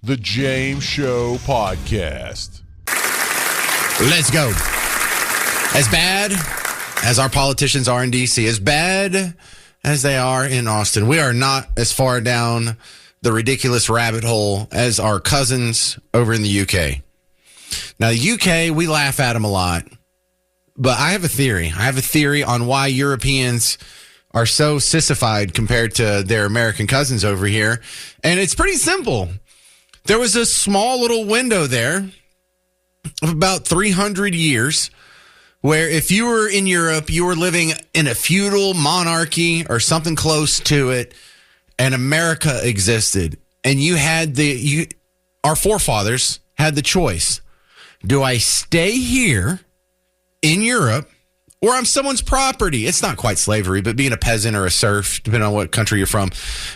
The James Show Podcast. Let's go. As bad as our politicians are in D.C., as bad as they are in Austin, we are not as far down the ridiculous rabbit hole as our cousins over in the UK. Now, the UK, we laugh at them a lot. But I have a theory. I have a theory on why Europeans are so sissified compared to their American cousins over here. And it's pretty simple. There was a small little window there of about 300 years where if you were in Europe, you were living in a feudal monarchy or something close to it, and America existed. And you had our forefathers had the choice. Do I stay here in Europe, or I'm someone's property? It's not quite slavery, but being a peasant or a serf, depending on what country you're from,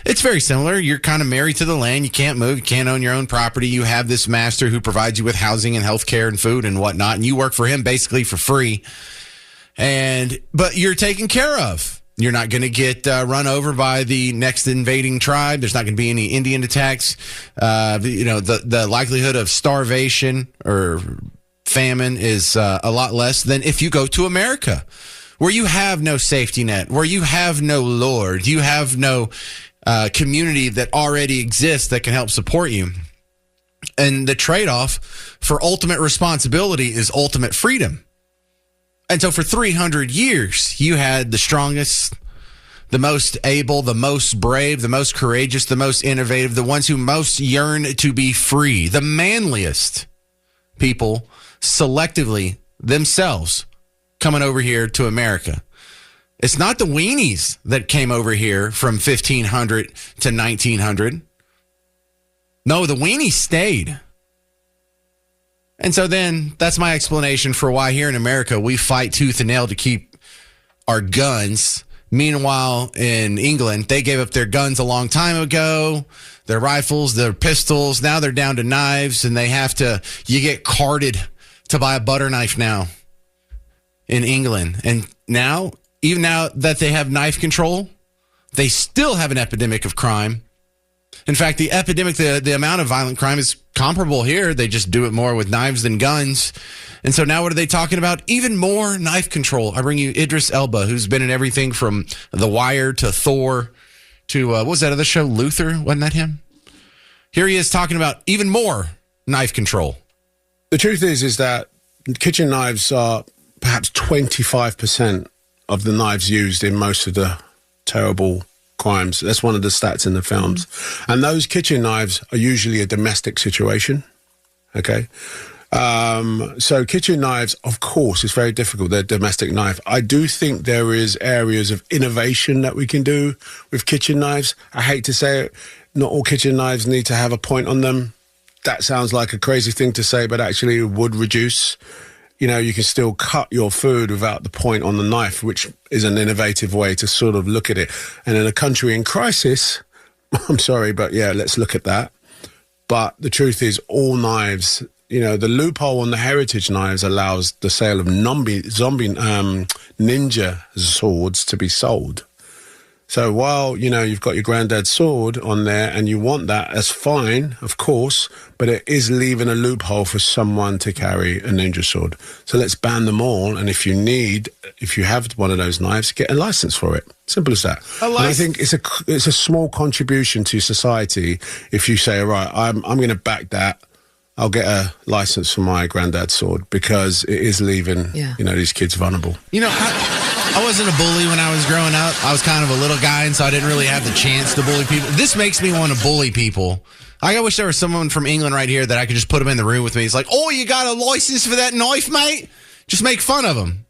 it's very similar. You're kind of married to the land. You can't move. You can't own your own property. You have this master who provides you with housing and health care and food and whatnot, and you work for him basically for free. But you're taken care of. You're not going to get run over by the next invading tribe. There's not going to be any Indian attacks. The likelihood of starvation or famine is a lot less than if you go to America, where you have no safety net, where you have no lord, you have no community that already exists that can help support you. And the trade-off for ultimate responsibility is ultimate freedom. And so for 300 years, you had the strongest, the most able, the most brave, the most courageous, the most innovative, the ones who most yearn to be free, the manliest people selectively themselves coming over here to America. It's not the weenies that came over here from 1500 to 1900. No, the weenies stayed. And so then that's my explanation for why here in America we fight tooth and nail to keep our guns. Meanwhile, in England, they gave up their guns a long time ago, their rifles, their pistols. Now they're down to knives, and you get carded to buy a butter knife now in England. And now, even now that they have knife control, they still have an epidemic of crime. In fact, the epidemic, the amount of violent crime is comparable here. They just do it more with knives than guns. And so now what are they talking about? Even more knife control. I bring you Idris Elba, who's been in everything from The Wire to Thor to, what was that other show? Luther? Wasn't that him? Here he is talking about even more knife control. The truth is that kitchen knives are perhaps 25% of the knives used in most of the terrible crimes. That's one of the stats in the films. And those kitchen knives are usually a domestic situation. Okay. So kitchen knives, of course, is very difficult. They're a domestic knife. I do think there is areas of innovation that we can do with kitchen knives. I hate to say it, not all kitchen knives need to have a point on them. That sounds like a crazy thing to say, but actually it would reduce. You can still cut your food without the point on the knife, which is an innovative way to sort of look at it. And in a country in crisis, I'm sorry, but yeah, let's look at that. But the truth is all knives, the loophole on the heritage knives allows the sale of ninja swords to be sold. So while, you've got your granddad's sword on there and you want that, that's fine, of course, but it is leaving a loophole for someone to carry a ninja sword. So let's ban them all. And if you have one of those knives, get a license for it. Simple as that. And I think it's a small contribution to society if you say, all right, I'm going to back that. I'll get a license for my granddad's sword because it is leaving, these kids vulnerable. I wasn't a bully when I was growing up. I was kind of a little guy, and so I didn't really have the chance to bully people. This makes me want to bully people. I wish there was someone from England right here that I could just put them in the room with me. It's like, oh, you got a license for that knife, mate? Just make fun of them.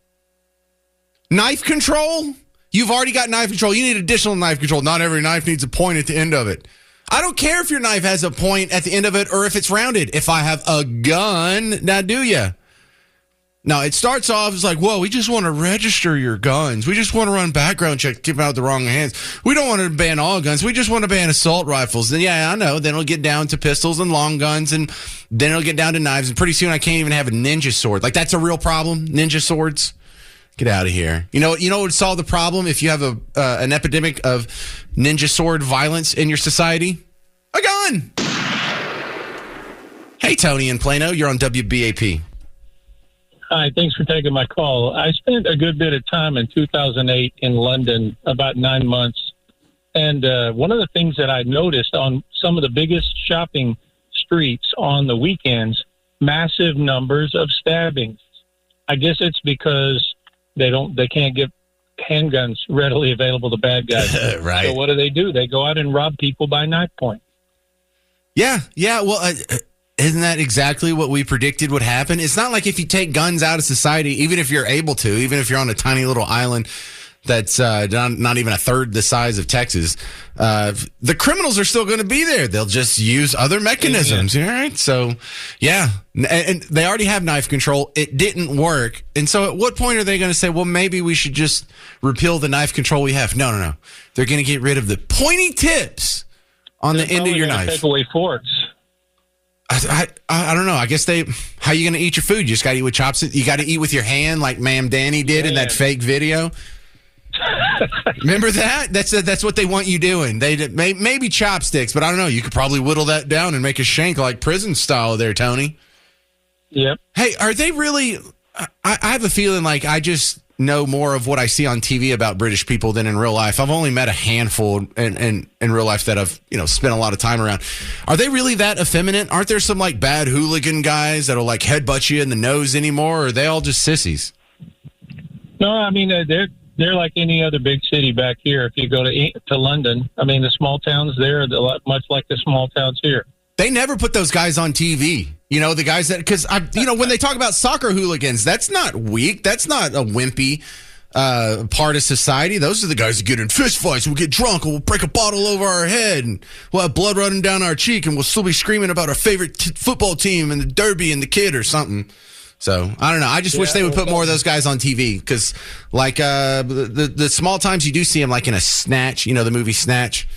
Knife control? You've already got knife control. You need additional knife control. Not every knife needs a point at the end of it. I don't care if your knife has a point at the end of it or if it's rounded. If I have a gun, now do ya? Now, it starts off as like, whoa, we just want to register your guns. We just want to run background checks, keep them out of the wrong hands. We don't want to ban all guns. We just want to ban assault rifles. Then, yeah, I know. Then it'll get down to pistols and long guns, and then it'll get down to knives. And pretty soon I can't even have a ninja sword. Like, that's a real problem, ninja swords. Get out of here. You know what would solve the problem if you have an epidemic of ninja sword violence in your society? A gun. Hey, Tony in Plano. You're on WBAP. Hi, thanks for taking my call. I spent a good bit of time in 2008 in London, about 9 months. And one of the things that I noticed on some of the biggest shopping streets on the weekends, massive numbers of stabbings. I guess it's because they can't get handguns readily available to bad guys. Right. So what do? They go out and rob people by knife point. Yeah. Well, isn't that exactly what we predicted would happen? It's not like if you take guns out of society, even if you're able to, even if you're on a tiny little island that's not even a third the size of Texas, the criminals are still going to be there. They'll just use other mechanisms. All right. So, yeah. And they already have knife control. It didn't work. And so at what point are they going to say, well, maybe we should just repeal the knife control we have? No. They're going to get rid of the pointy tips on the end of your knife. Take away forks. I don't know. I guess how are you going to eat your food? You just got to eat with chopsticks? You got to eat with your hand like Ma'am Danny did in that fake video? Remember that? That's what they want you doing. Maybe chopsticks, but I don't know. You could probably whittle that down and make a shank like prison style there, Tony. Yep. Hey, are they really... I have a feeling like I just know more of what I see on TV about British people than in real life. I've only met a handful in real life that I've spent a lot of time around. Are they really that effeminate? Aren't there some like bad hooligan guys that'll like headbutt you in the nose anymore? Or are they all just sissies? No, I mean they're like any other big city back here. If you go to London, I mean the small towns there are much like the small towns here. They never put those guys on TV. The guys that, because when they talk about soccer hooligans, that's not weak. That's not a wimpy part of society. Those are the guys that get in fist fights. We'll get drunk and we'll break a bottle over our head and we'll have blood running down our cheek and we'll still be screaming about our favorite football team and the derby and the kid or something. So, I don't know. I just wish they would put more of those guys on TV because, like, the small times you do see them, like in a Snatch, the movie Snatch.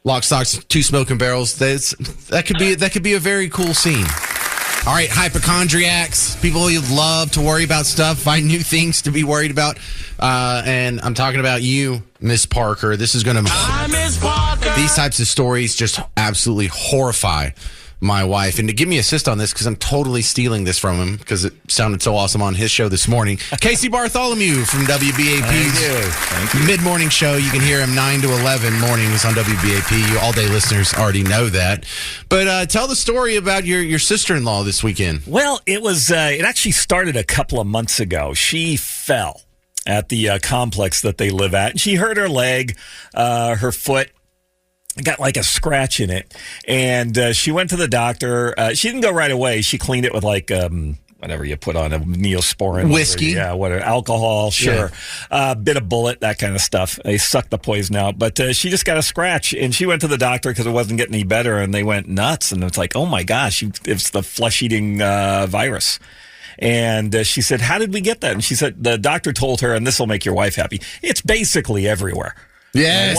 Lock, Stock, Two Smoking Barrels. That could be a very cool scene. All right, hypochondriacs, people who love to worry about stuff, find new things to be worried about. And I'm talking about you, Miss Parker. This is going to... These types of stories just absolutely horrify my wife. And to give me assist on this, because I'm totally stealing this from him, because it sounded so awesome on his show this morning. Casey Bartholomew from WBAP's mid-morning show. You can hear him 9 to 11 mornings on WBAP. You all-day listeners already know that. But tell the story about your sister-in-law this weekend. Well, it actually started a couple of months ago. She fell at the complex that they live at, and she hurt her leg, her foot. Got like a scratch in it, and she went to the doctor. She didn't go right away. She cleaned it with like whatever you put on a Neosporin, whiskey, whatever, alcohol, sure, bit of bullet, that kind of stuff. They sucked the poison out, but she just got a scratch, and she went to the doctor because it wasn't getting any better, and they went nuts, and it's like, oh my gosh, it's the flesh-eating virus. And she said, how did we get that? And she said, the doctor told her, and this will make your wife happy, it's basically everywhere. Yes.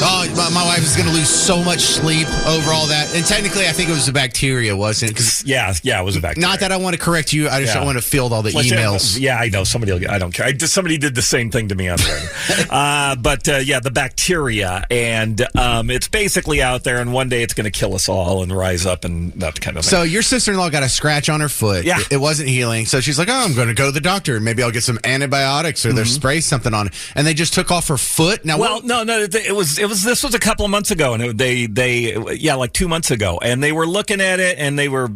Oh, my wife is going to lose so much sleep over all that. And technically, I think it was a bacteria, wasn't it? Yeah, it was a bacteria. Not that I want to correct you. I just don't want to field all the emails. Yeah, I know. I don't care. Somebody did the same thing to me on there. But the bacteria. And it's basically out there. And one day it's going to kill us all and rise up and that kind of thing. So your sister-in-law got a scratch on her foot. Yeah. It wasn't healing. So she's like, I'm going to go to the doctor. Maybe I'll get some antibiotics or they'll spray something on it. And they just took off her foot. Now, well, no. This was a couple of months ago, and they like 2 months ago, and they were looking at it, and they were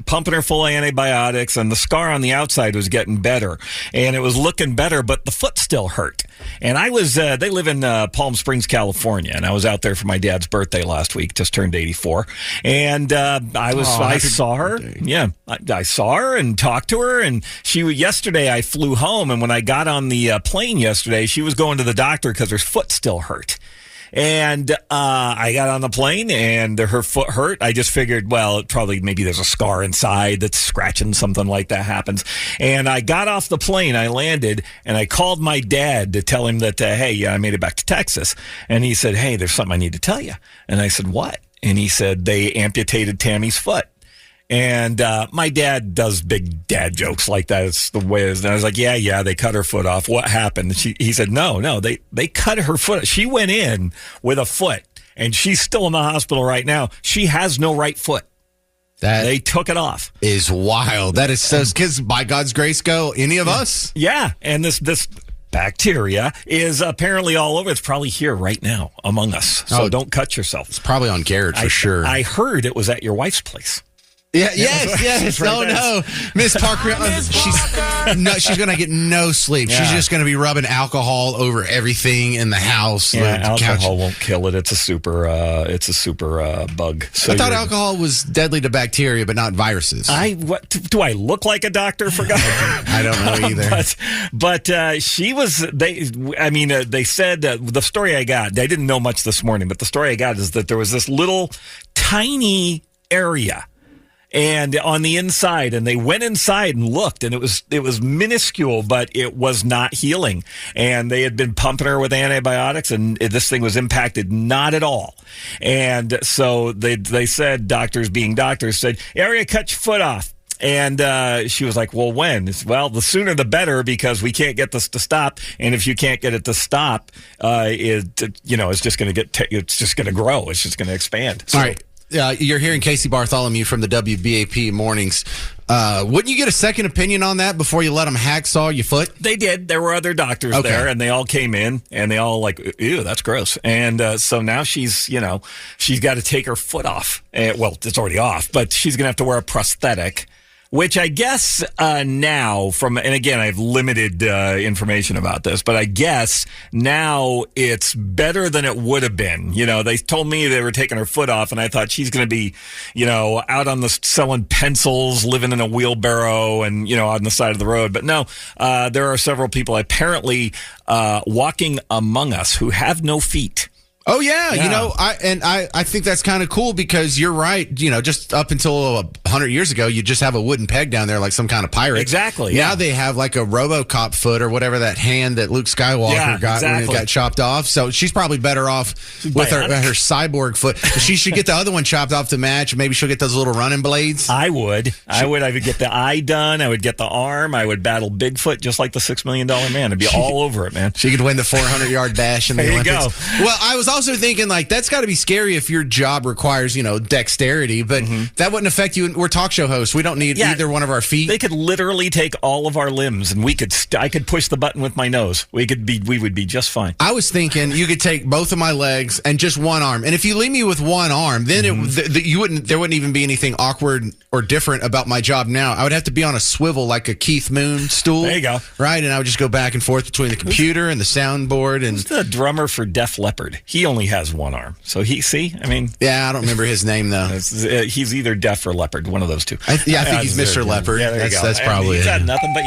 pumping her full of antibiotics, and the scar on the outside was getting better, and it was looking better, but the foot still hurt. And I was, they live in Palm Springs, California, and I was out there for my dad's birthday last week, just turned 84, and I saw her. Birthday. Yeah, I saw her and talked to her, and yesterday I flew home, and when I got on the plane yesterday, she was going to the doctor because her foot still hurt. And I got on the plane and her foot hurt. I just figured, well, maybe there's a scar inside that's scratching, something like that happens. And I got off the plane, I landed, and I called my dad to tell him that, hey, I made it back to Texas. And he said, hey, there's something I need to tell you. And I said, what? And he said, they amputated Tammy's foot. And my dad does big dad jokes like that. It's the way it is. And I was like, yeah, they cut her foot off. What happened? He said, no, they cut her foot. She went in with a foot, and she's still in the hospital right now. She has no right foot. They took it off. Is wild. That is so, because by God's grace go any of us. Yeah, and this bacteria is apparently all over. It's probably here right now among us. So don't cut yourself. It's probably on Garrett for sure. I heard it was at your wife's place. Yeah, yes. Right Oh, no. Miss Parker, she's going to get no sleep. Yeah. She's just going to be rubbing alcohol over everything in the house. Yeah, the alcohol couch. won't kill it. It's a super bug. So I thought alcohol was deadly to bacteria, but not viruses. What do I look like a doctor? Forgot. I don't know either. but she was. They said the story I got. I didn't know much this morning, but the story I got is that there was this little tiny area. And on the inside, and they went inside and looked, and it was minuscule, but it was not healing. And they had been pumping her with antibiotics, and this thing was impacted not at all. And so they said, doctors being doctors, said, area, cut your foot off. And she was like, well, when? Well, the sooner the better, because we can't get this to stop. And if you can't get it to stop, it's just going to it's just going to grow. It's just going to expand. So, all right. You're hearing Casey Bartholomew from the WBAP mornings. Wouldn't you get a second opinion on that before you let them hacksaw your foot? They did. There were other doctors there, and they all came in, and they all like, ew, that's gross. And so now she's got to take her foot off. Well, it's already off, but she's going to have to wear a prosthetic. Which I guess now and again, I have limited information about this, but I guess now it's better than it would have been. They told me they were taking her foot off, and I thought she's going to be, out on the selling pencils, living in a wheelbarrow, and on the side of the road. But no, there are several people apparently walking among us who have no feet. Oh, yeah. I think that's kind of cool because you're right. Just up until 100 years ago, you just have a wooden peg down there like some kind of pirate. Exactly. Now they have like a RoboCop foot or whatever, that hand that Luke Skywalker got when it got chopped off. So she's probably better off with her cyborg foot. She should get the other one chopped off to match. Maybe she'll get those little running blades. I would get the eye done. I would get the arm. I would battle Bigfoot just like the $6 Million Man. I'd be all over it, man. She could win the 400-yard dash in the Olympics. There you go. Well, I was also thinking, like, that's got to be scary if your job requires, dexterity, but that wouldn't affect you. We're talk show hosts. We don't need either one of our feet. They could literally take all of our limbs, and I could push the button with my nose. We would be just fine. I was thinking you could take both of my legs and just one arm. And if you leave me with one arm, then there wouldn't even be anything awkward or different about my job now. I would have to be on a swivel like a Keith Moon stool. There you go. Right? And I would just go back and forth between the computer and the soundboard. And who's the drummer for Def Leppard? He only has one arm. So yeah, I don't remember his name though. He's either deaf or leopard, one of those two. I think he's Mr. Leopard. Yeah, that's probably he's it. got nothing but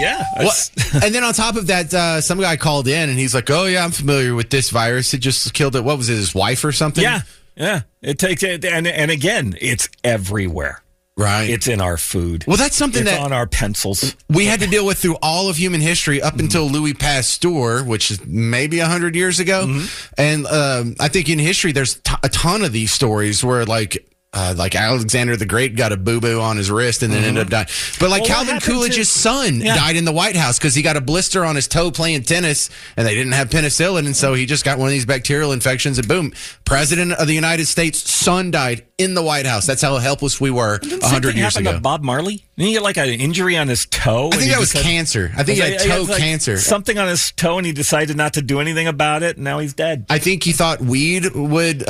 and then on top of that, some guy called in and he's like, "Oh yeah, I'm familiar with this virus. It just killed it. What was it? His wife or something?" Yeah. It takes it, and again, it's everywhere. Right. It's in our food. Well, that's something it's that on our pencils. We had to deal with through all of human history up until Louis Pasteur, which is maybe 100 years ago. And I think in history, there's a ton of these stories where like Alexander the Great got a boo-boo on his wrist and then ended up dying. But Calvin Coolidge's son died in the White House because he got a blister on his toe playing tennis and they didn't have penicillin. And so he just got one of these bacterial infections and boom, President of the United States' son died in the White House. That's how helpless we were 100 years ago. To Bob Marley? Didn't he get like an injury on his toe? I think that was cancer. I think he had toe cancer. Something on his toe, and he decided not to do anything about it, and now he's dead. I think he thought weed would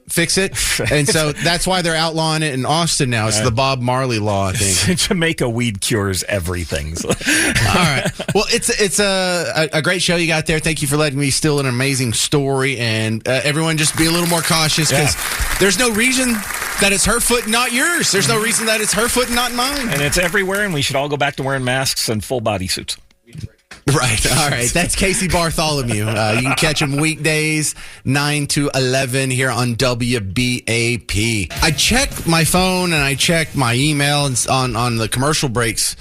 fix it, and so that's why they're outlawing it in Austin now. It's the Bob Marley law, I think. Jamaica weed cures everything. So. All right. Well, it's a great show you got there. Thank you for letting me steal an amazing story, and everyone just be a little more cautious because there's no reason that it's her foot, not yours. There's no reason that it's her foot, not mine. And it's everywhere, and we should all go back to wearing masks and full body suits. Right. All right. That's Casey Bartholomew. You can catch him weekdays 9 to 11 here on WBAP. I check my phone and I check my email on the commercial breaks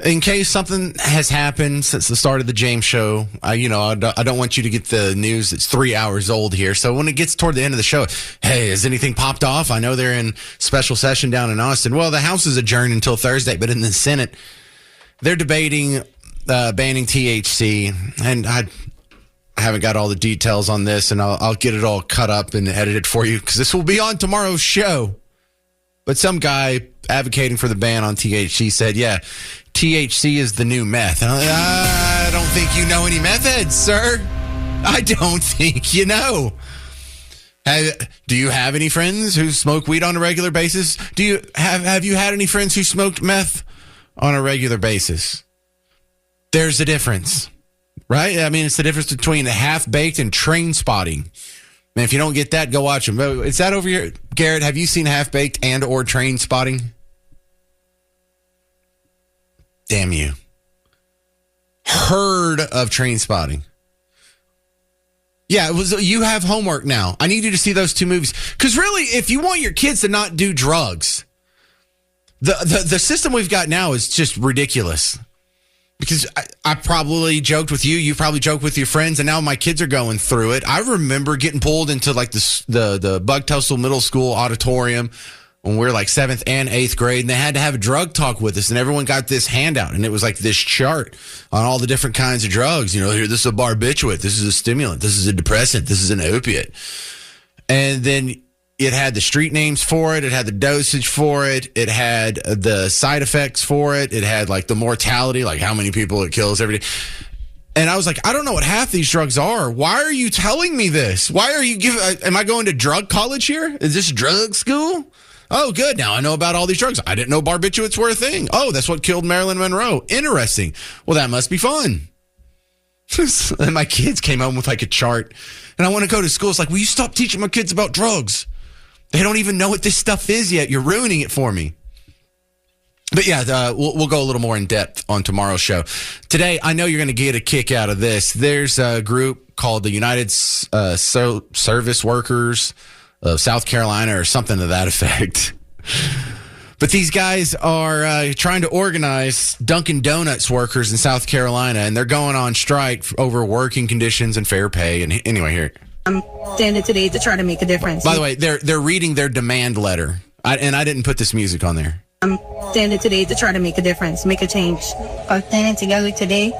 in case something has happened since the start of the James Show. I don't want you to get the news that's 3 hours old here. So when it gets toward the end of the show, hey, has anything popped off? I know they're in special session down in Austin. Well, the House is adjourned until Thursday, but in the Senate, they're debating banning THC. And I haven't got all the details on this, and I'll get it all cut up and edited for you because this will be on tomorrow's show. But some guy advocating for the ban on THC said, yeah, THC is the new meth. And I'm like, I don't think you know any meth heads, sir. I don't think you know. Do you have any friends who smoke weed on a regular basis? Have you had any friends who smoked meth on a regular basis? There's a difference, right? I mean, it's the difference between Half-Baked and Train Spotting. Man, if you don't get that, go watch them. Is that over here? Garrett, have you seen Half-Baked and or Train Spotting? Damn you. Heard of Train Spotting. Yeah, you have homework now. I need you to see those two movies. Because really, if you want your kids to not do drugs, the system we've got now is just ridiculous. Because I probably joked with you. You probably joked with your friends. And now my kids are going through it. I remember getting pulled into like the Bug Tussle Middle School auditorium when we were like 7th and 8th grade, and they had to have a drug talk with us, and everyone got this handout, and it was like this chart on all the different kinds of drugs. You know, here, this is a barbiturate, this is a stimulant, this is a depressant, this is an opiate. And then it had the street names for it, it had the dosage for it, it had the side effects for it, it had like the mortality, like how many people it kills every day. And I was like, I don't know what half these drugs are. Why are you telling me this? Why are you am I going to drug college here? Is this drug school? Oh, good. Now I know about all these drugs. I didn't know barbiturates were a thing. Oh, that's what killed Marilyn Monroe. Interesting. Well, that must be fun. And my kids came home with like a chart. And I want to go to school. It's like, will you stop teaching my kids about drugs? They don't even know what this stuff is yet. You're ruining it for me. But yeah, we'll go a little more in depth on tomorrow's show. Today, I know you're going to get a kick out of this. There's a group called the United Service Workers of South Carolina or something to that effect. But these guys are trying to organize Dunkin' Donuts workers in South Carolina, and they're going on strike over working conditions and fair pay. And anyway, here. I'm standing today to try to make a difference. By the way, they're reading their demand letter. I didn't put this music on there. I'm standing today to try to make a difference, make a change. I'm standing together today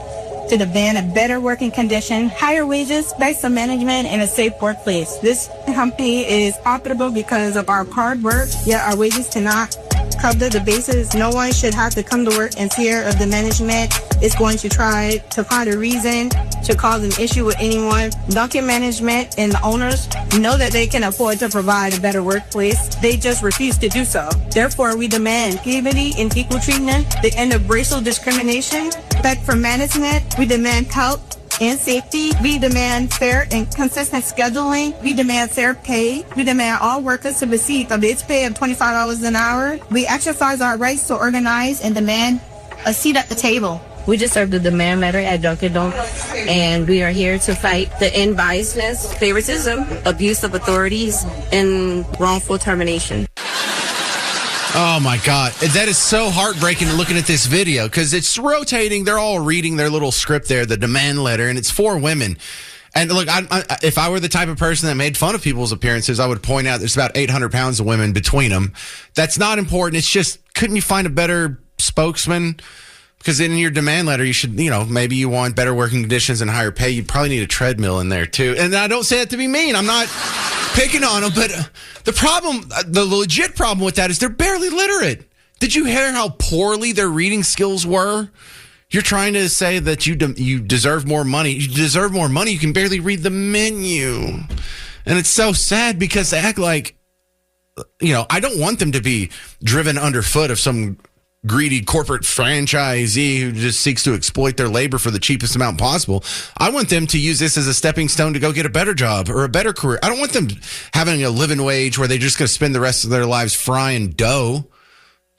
to demand a better working condition, higher wages, better management, and a safe workplace. This company is profitable because of our hard work, yet our wages cannot cover the basis. No one should have to come to work in fear of the management is going to try to find a reason to cause an issue with anyone. Dunkin' management and the owners know that they can afford to provide a better workplace. They just refuse to do so. Therefore, we demand equity and equal treatment, the end of racial discrimination, respect for management. We demand health and safety. We demand fair and consistent scheduling. We demand fair pay. We demand all workers to receive a base pay of $25 an hour. We exercise our rights to organize and demand a seat at the table. We just served the demand letter at Dunkin' Donuts, and we are here to fight the unbiasedness, favoritism, abuse of authorities, and wrongful termination. Oh, my God. That is so heartbreaking looking at this video because it's rotating. They're all reading their little script there, the demand letter, and it's for women. And look, if I were the type of person that made fun of people's appearances, I would point out there's about 800 pounds of women between them. That's not important. It's just, couldn't you find a better spokesman? Because in your demand letter, you should, maybe you want better working conditions and higher pay. You probably need a treadmill in there, too. And I don't say that to be mean. I'm not picking on them. But the legit problem with that is they're barely literate. Did you hear how poorly their reading skills were? You're trying to say that you deserve more money. You deserve more money. You can barely read the menu. And it's so sad because they act like, I don't want them to be driven underfoot of some greedy corporate franchisee who just seeks to exploit their labor for the cheapest amount possible. I want them to use this as a stepping stone to go get a better job or a better career. I don't want them having a living wage where they're just going to spend the rest of their lives frying dough.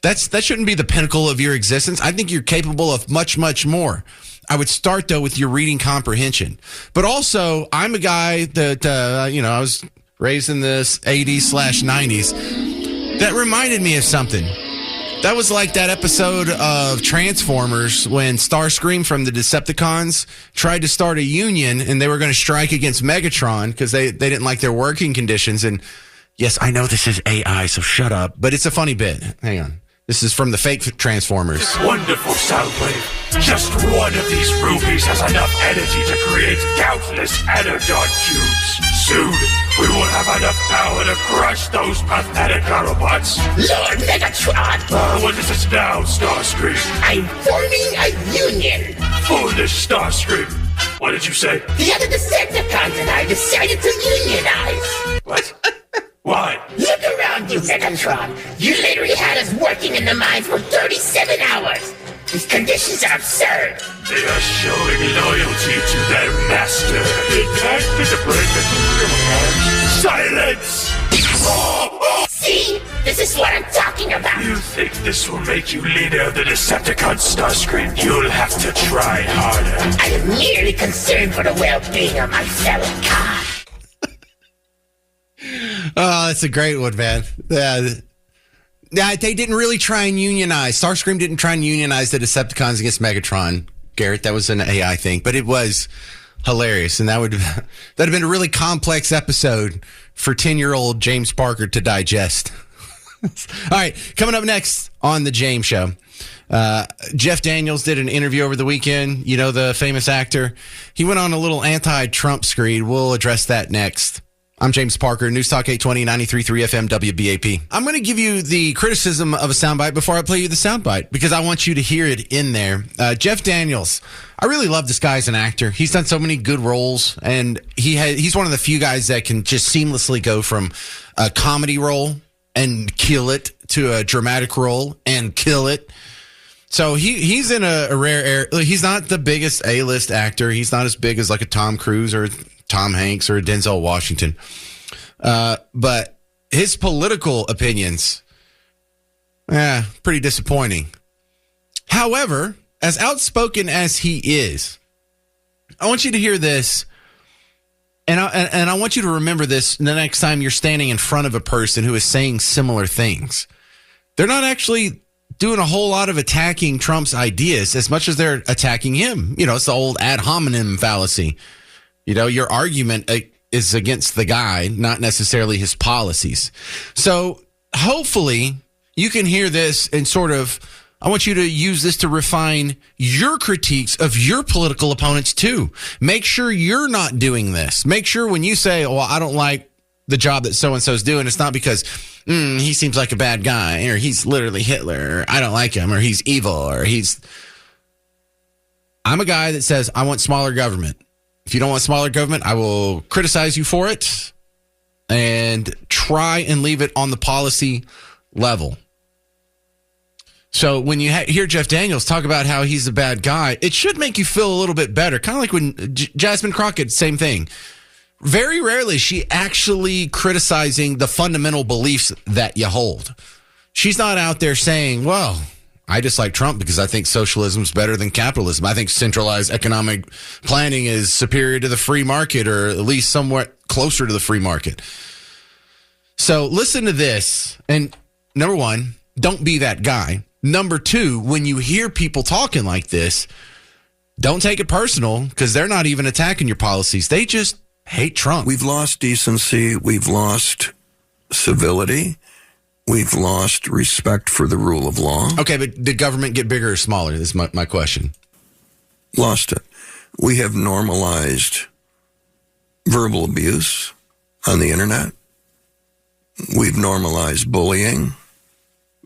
That shouldn't be the pinnacle of your existence. I think you're capable of much, much more. I would start, though, with your reading comprehension. But also, I'm a guy that, I was raised in the 80s/90s. That reminded me of something. That was like that episode of Transformers when Starscream from the Decepticons tried to start a union and they were going to strike against Megatron because they didn't like their working conditions. And yes, I know this is AI, so shut up. But it's a funny bit. Hang on. This is from the fake Transformers. This wonderful soundwave. Just one of these rubies has enough energy to create countless anodot cubes. Soon, We will have enough power to crush those pathetic Autobots. Lord Megatron! What is this now, Starscream? I'm forming a union. Foolish Starscream. What did you say? The other Decepticons and I decided to unionize. What? Why? Look around you, Megatron. You literally had us working in the mines for 37 hours. These conditions are absurd. They are showing loyalty to their master. They acted to break the silence! See? This is what I'm talking about. You think this will make you leader of the Decepticons, Starscream? You'll have to try harder. I am merely concerned for the well-being of my fellow cons. Oh, that's a great one, man. Yeah, they didn't really try and unionize. Starscream didn't try and unionize the Decepticons against Megatron. Garrett, that was an AI thing, but it was hilarious, and that'd have been a really complex episode for 10-year-old James Parker to digest. All right, coming up next on the James Show, Jeff Daniels did an interview over the weekend. You know, the famous actor. He went on a little anti-Trump screed. We'll address that next. I'm James Parker, News Talk 820, 93.3 FM, WBAP. I'm going to give you the criticism of a soundbite before I play you the soundbite because I want you to hear it in there. Jeff Daniels, I really love this guy as an actor. He's done so many good roles, and he's one of the few guys that can just seamlessly go from a comedy role and kill it to a dramatic role and kill it. So he's in a rare area. He's not the biggest A-list actor. He's not as big as like a Tom Cruise or Tom Hanks or a Denzel Washington. But his political opinions, pretty disappointing. However, as outspoken as he is, I want you to hear this, and I want you to remember this the next time you're standing in front of a person who is saying similar things. They're not actually doing a whole lot of attacking Trump's ideas as much as they're attacking him. You know, it's the old ad hominem fallacy. You know, your argument is against the guy, not necessarily his policies. So hopefully you can hear this and sort of, I want you to use this to refine your critiques of your political opponents too. Make sure you're not doing this. Make sure when you say, well, I don't like the job that so-and-so's doing, it's not because he seems like a bad guy, or he's literally Hitler, or I don't like him, or he's evil, or I'm a guy that says I want smaller government. If you don't want smaller government, I will criticize you for it and try and leave it on the policy level. So when you hear Jeff Daniels talk about how he's a bad guy, it should make you feel a little bit better. Kind of like when Jasmine Crockett, same thing. Very rarely is she actually criticizing the fundamental beliefs that you hold. She's not out there saying, well, I dislike Trump because I think socialism is better than capitalism. I think centralized economic planning is superior to the free market, or at least somewhat closer to the free market. So listen to this. And number one, don't be that guy. Number two, when you hear people talking like this, don't take it personal because they're not even attacking your policies. They just hate Trump. We've lost decency. We've lost civility. We've lost respect for the rule of law. Okay, but did government get bigger or smaller? This is my question. Lost it. We have normalized verbal abuse on the internet. We've normalized bullying,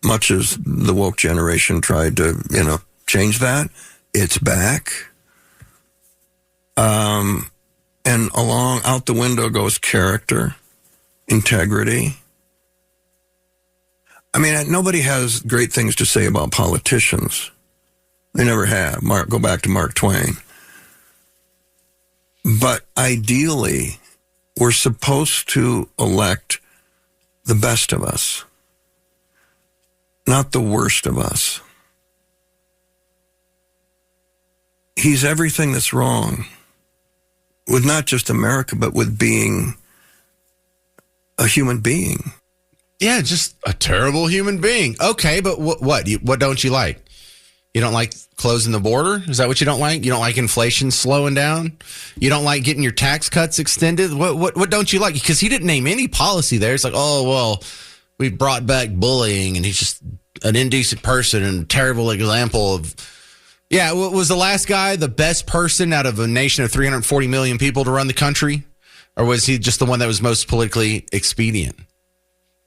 much as the woke generation tried to, change that. It's back. And out the window goes character, integrity. I mean, nobody has great things to say about politicians. They never have. Go back to Mark Twain. But ideally, we're supposed to elect the best of us, not the worst of us. He's everything that's wrong with not just America, but with being a human being. Yeah, just a terrible human being. Okay, but what don't you like? You don't like closing the border? Is that what you don't like? You don't like inflation slowing down? You don't like getting your tax cuts extended? What don't you like? Because he didn't name any policy there. It's like, oh, well, we brought back bullying, and he's just an indecent person and a terrible example of... Yeah, was the last guy the best person out of a nation of 340 million people to run the country? Or was he just the one that was most politically expedient?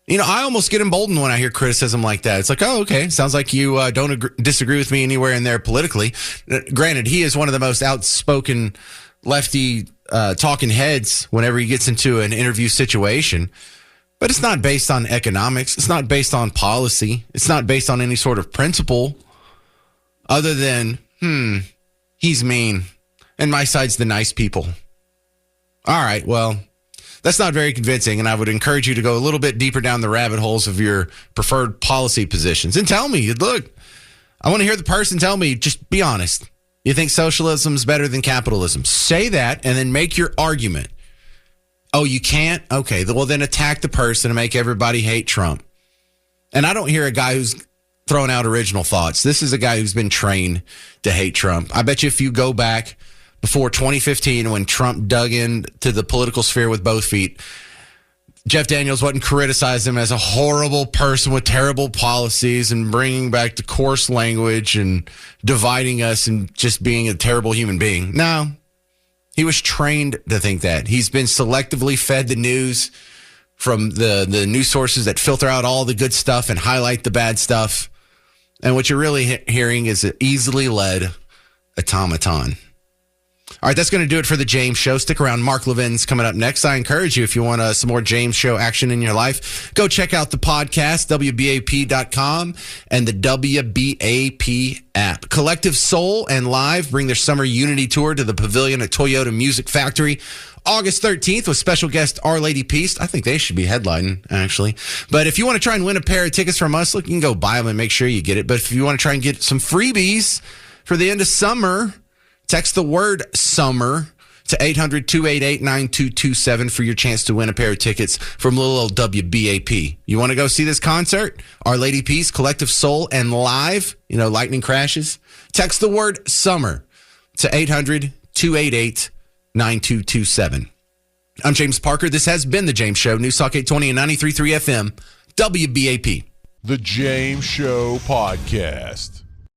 You know, I almost get emboldened when I hear criticism like that. It's like, oh, okay. Sounds like you don't disagree with me anywhere in there politically. Granted, he is one of the most outspoken lefty talking heads whenever he gets into an interview situation. But it's not based on economics. It's not based on policy. It's not based on any sort of principle other than, he's mean. And my side's the nice people. All right, well, that's not very convincing, and I would encourage you to go a little bit deeper down the rabbit holes of your preferred policy positions and tell me, look, I want to hear the person tell me, just be honest. You think socialism is better than capitalism? Say that and then make your argument. Oh, you can't? Okay, well, then attack the person and make everybody hate Trump. And I don't hear a guy who's throwing out original thoughts. This is a guy who's been trained to hate Trump. I bet you if you go back before 2015, when Trump dug into the political sphere with both feet, Jeff Daniels wouldn't criticize him as a horrible person with terrible policies and bringing back the coarse language and dividing us and just being a terrible human being. No, he was trained to think that. He's been selectively fed the news from the news sources that filter out all the good stuff and highlight the bad stuff. And what you're really hearing is an easily led automaton. All right, that's going to do it for the James Show. Stick around. Mark Levin's coming up next. I encourage you, if you want some more James Show action in your life, go check out the podcast, WBAP.com, and the WBAP app. Collective Soul and Live bring their summer Unity tour to the Pavilion at Toyota Music Factory August 13th with special guest Our Lady Peace. I think they should be headlining, actually. But if you want to try and win a pair of tickets from us, look, you can go buy them and make sure you get it. But if you want to try and get some freebies for the end of summer, text the word summer to 800-288-9227 for your chance to win a pair of tickets from little old WBAP. You want to go see this concert? Our Lady Peace, Collective Soul, and Live, lightning crashes? Text the word summer to 800-288-9227. I'm James Parker. This has been The James Show. News Talk 820 and 93.3 FM, WBAP. The James Show Podcast.